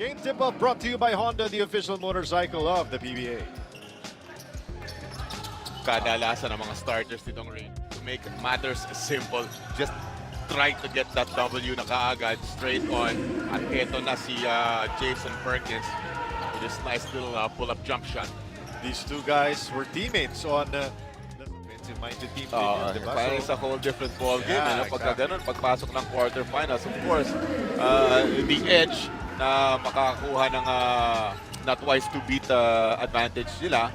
Game tip-off brought to you by Honda, the official motorcycle of the PBA. Kadalasan ng mga starters nitong ring. To make matters simple, just try to get that W na kaagad straight on. At eto na si Jason Perkins with this nice little pull-up jump shot. These two guys were teammates on the defensive-minded team. Diba? Parang it's a whole different ball game. Yeah, Pagka ganun, pagpasok ng quarterfinals, of course, the edge na makakakuha ng not twice to beat advantage nila.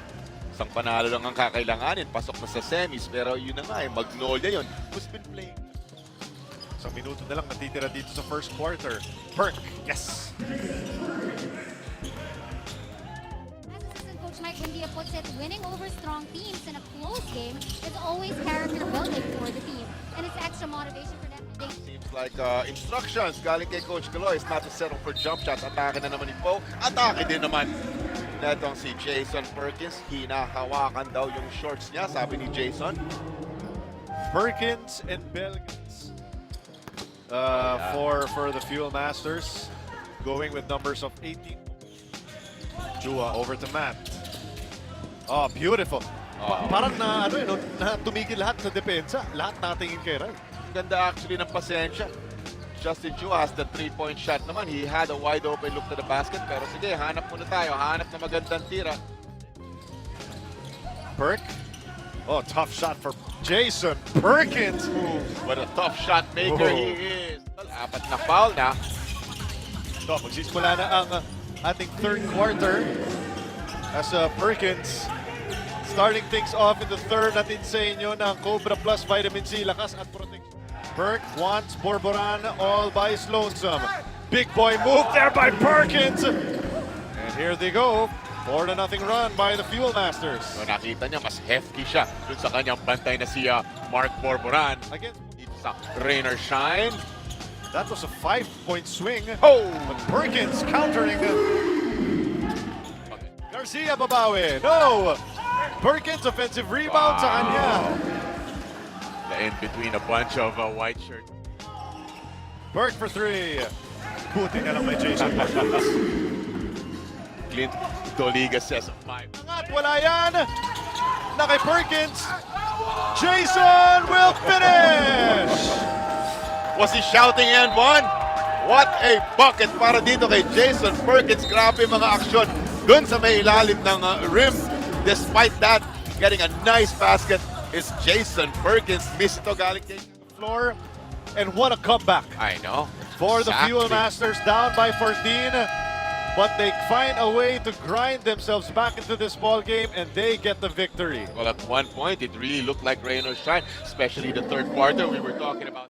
Isang panalo lang ang kakailanganin, pasok na sa semis, pero yun na nga, Magnolia yun. Who's been playing? Isang minuto na lang natitira dito sa first quarter. Perk, yes! As assistant coach Mike Buendia puts it, winning over strong teams in a close game is always character building for the team. And it's extra motivation for them. Seems like instructions galing kay Coach Galoy is not to settle for jump shots. Atake na naman ni Poe. Atake din naman netong si Jason Perkins. Hinahawakan daw yung shorts niya, sabi ni Jason. Perkins and Belgans for the Fuel Masters, going with numbers of 18. Chua over to Matt. Oh, beautiful. Parang na tumigil lahat sa depensa. Lahat natingin kay Rai. Ganda actually ng pasensya. Justin Chua has the 3-point shot naman. He had a wide open look to the basket. Pero sige, hanap muna tayo. Hanap na magandang tira. Perk. Oh, tough shot for Jason Perkins. Ooh, what a tough shot maker he is. Apat na foul na. So, magsisimula na ang ating third quarter as Perkins starting things off in the third. Natin sa inyo ng Cobra Plus Vitamin C, lakas at protection. Perk wants Borboran all by his lonesome. Big boy move there by Perkins. And here they go. 4-0 run by the Fuel Masters. So, nakita niya, mas hefty siya dun sa kanyang bantay na si Mark Borboran. Against, Dito sa rain or shine. that was a 5-point swing. Oh! But Perkins countering. Garcia babawi. No! Perkins offensive rebound sa kanya. In between a bunch of white shirts. Perk for 3. Buti na lang may Jason Perkins. Clint Doliga says 5. At wala yan. Na kay Perkins. Jason will finish. Was he shouting and one? What a bucket para dito kay Jason Perkins. Grabe mga aksyon dun sa may ilalim ng rim. Despite that, getting a nice basket is Jason Perkins. Miss ito galing kay Floor. And what a comeback I know. for the Exactly. Fuel Masters, down by 14. But they find a way to grind themselves back into this ball game, and they get the victory. Well, at one point, it really looked like rain or shine, especially the third quarter we were talking about.